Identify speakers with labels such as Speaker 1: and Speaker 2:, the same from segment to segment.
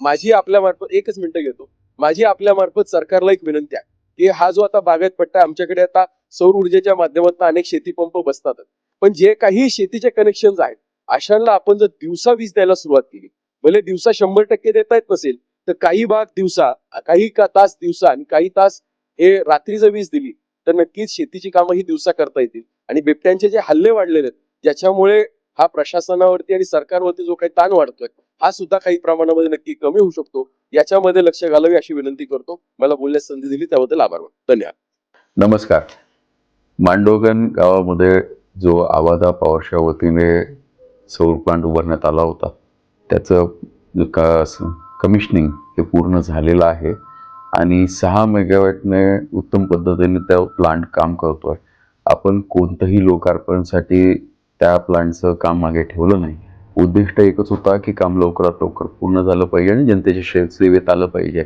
Speaker 1: माझी आपल्या मार्फत एकच मिनिटं घेतो. माझी आपल्या मार्फत सरकारला एक विनंती आहे की हा जो आता बागायत पट्टा आमच्याकडे आता सौर ऊर्जेच्या माध्यमातून अनेक शेतीपंप बसतात. पण जे काही शेतीचे कनेक्शन आहेत अशांना आपण जर दिवसा वीज द्यायला सुरुवात केली, भले दिवसा 100% देता येत नसेल तर काही भाग दिवसा, काही तास दिवसा आणि काही तास हे रात्री जर वीज दिली तर नक्कीच शेतीची कामं ही दिवसा करता येतील. आणि बिबट्यांचे जे हल्ले वाढलेले आहेत ज्याच्यामुळे हा प्रशासनावरती आणि सरकारवरती जो काही ताण वाढतोय हा सुद्धा काही प्रमाणामध्ये नक्की कमी होऊ शकतो. याच्यामध्ये लक्ष घालावे अशी विनंती करतो. मला बोलण्यास संधी दिली त्याबद्दल आभार मानतो. धन्यवाद.
Speaker 2: नमस्कार. मांडोगण गावामध्ये जो आवादा पॉवरच्या वतीने सौर प्लांट उभारण्यात आला होता त्याचं कमिशनिंग हे पूर्ण झालेलं आहे आणि 6 मेगावॅटने उत्तम पद्धतीने त्या प्लांट काम करतोय. आपण कोणतंही लोकार्पणसाठी त्या प्लांटचं काम मागे ठेवलं नाही. उद्दिष्ट एकच होता की काम लवकरात लवकर पूर्ण झालं पाहिजे आणि जनतेच्या सेवेत आलं पाहिजे.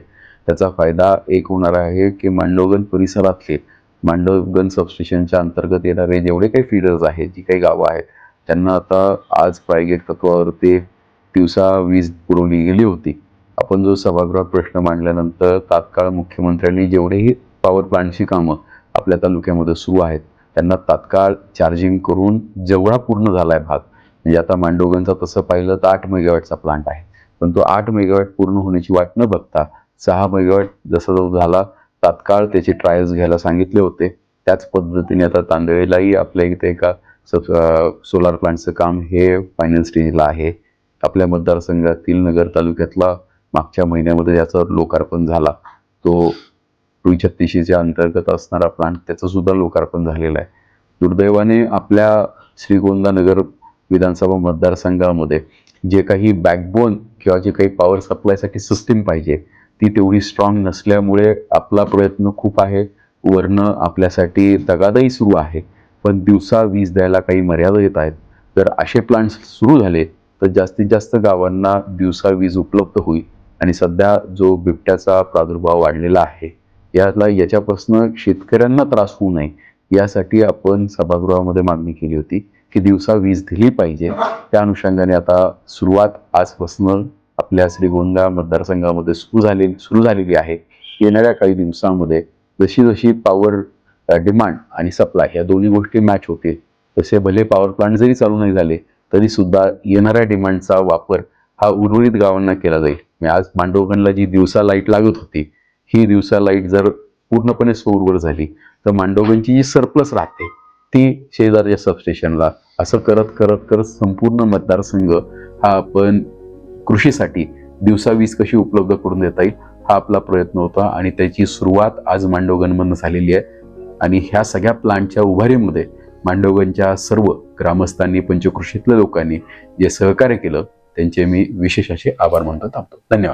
Speaker 2: त्याचा फायदा एक होणार आहे की मांडोगण परिसरातले मांडवगण सबस्टेशनच्या अंतर्गत येणारे जेवढे काही फीडर्स आहेत, जी काही गावं आहेत, त्यांना आता आज प्रायोगिक तत्वावरती दिवसा वीज पुरवली गेली होती. आपण जो सभागृहात प्रश्न मांडल्यानंतर तात्काळ मुख्यमंत्र्यांनी जेवढेही पॉवर प्लांटची कामं आपल्या तालुक्यामध्ये सुरू आहेत त्यांना तात्काळ चार्जिंग करून जेवढा पूर्ण झालाय भाग, म्हणजे आता मांडोगणचा तसं पाहिलं तर 8 मेगावॅटचा प्लांट आहे, पण तो 8 मेगावॅट पूर्ण होण्याची वाट न बघता 6 मेगावॅट जसा जो झाला तात्काळ त्याचे ट्रायल्स घ्यायला सांगितले होते. त्याच पद्धतीने आता तांदळेलाही आपल्या इथे एका सोलार प्लांटचं काम हे फायनल स्टेजला आहे. आपल्या मतदारसंघातील नगर तालुक्यातला मागच्या महिन्यामध्ये याचं लोकार्पण झाला. तो 36च्या अंतर्गत असणारा प्लांट त्याचं सुद्धा लोकार्पण झालेलं आहे. दुर्दैवाने आपल्या श्रीगोंदा नगर विधानसभा मतदारसंघामध्ये जे काही बॅकबोन किंवा जे काही पॉवर सप्लायसाठी सिस्टीम पाहिजे ती तेवढी स्ट्रॉंग नसल्यामुळे आपला प्रयत्न खूप आहे. वरनं आपल्यासाठी तगादाही सुरू आहे, पण दिवसा वीज द्यायला काही मर्यादा येत आहेत. जर असे प्लांट्स सुरू झाले तर जास्तीत जास्त गावांना दिवसा वीज उपलब्ध होईल. आणि सध्या जो बिबट्याचा प्रादुर्भाव वाढलेला आहे याच्यापासून शेतकऱ्यांना त्रास होऊ नये यासाठी आपण सभागृहामध्ये मागणी केली होती की दिवसा वीज दिली पाहिजे. त्या अनुषंगाने आता सुरुवात आजपासून आपल्या श्रीगोंदा मतदारसंघामध्ये सुरू झालेली आहे. येणाऱ्या काही दिवसांमध्ये जशी जशी पॉवर डिमांड आणि सप्लाय या दोन्ही गोष्टी मॅच होतील तसे भले पॉवर प्लांट जरी चालू नाही झाले तरी सुद्धा येणाऱ्या डिमांडचा वापर हा उर्वरित गावांना केला जाईल. आज मांडोगणला जी दिवसा लाईट लागत होती ही दिवसा लाईट जर पूर्णपणे सौरवर झाली तर मांडोगणची जी सरप्लस राहते ती शेजारच्या सबस्टेशनला असं करत करत करत संपूर्ण मतदारसंघ हा आपण कृषीसाठी दिवसा वीज कशी उपलब्ध करून देता येईल हा आपला प्रयत्न होता आणि त्याची सुरुवात आज मांडोगणमधून झालेली आहे. आणि ह्या सगळ्या प्लांटच्या उभारीमध्ये मांडोगणच्या सर्व ग्रामस्थांनी पंचकृषीतल्या लोकांनी जे सहकार्य केलं त्यांचे मी विशेष असे आभार मानतो. धन्यवाद.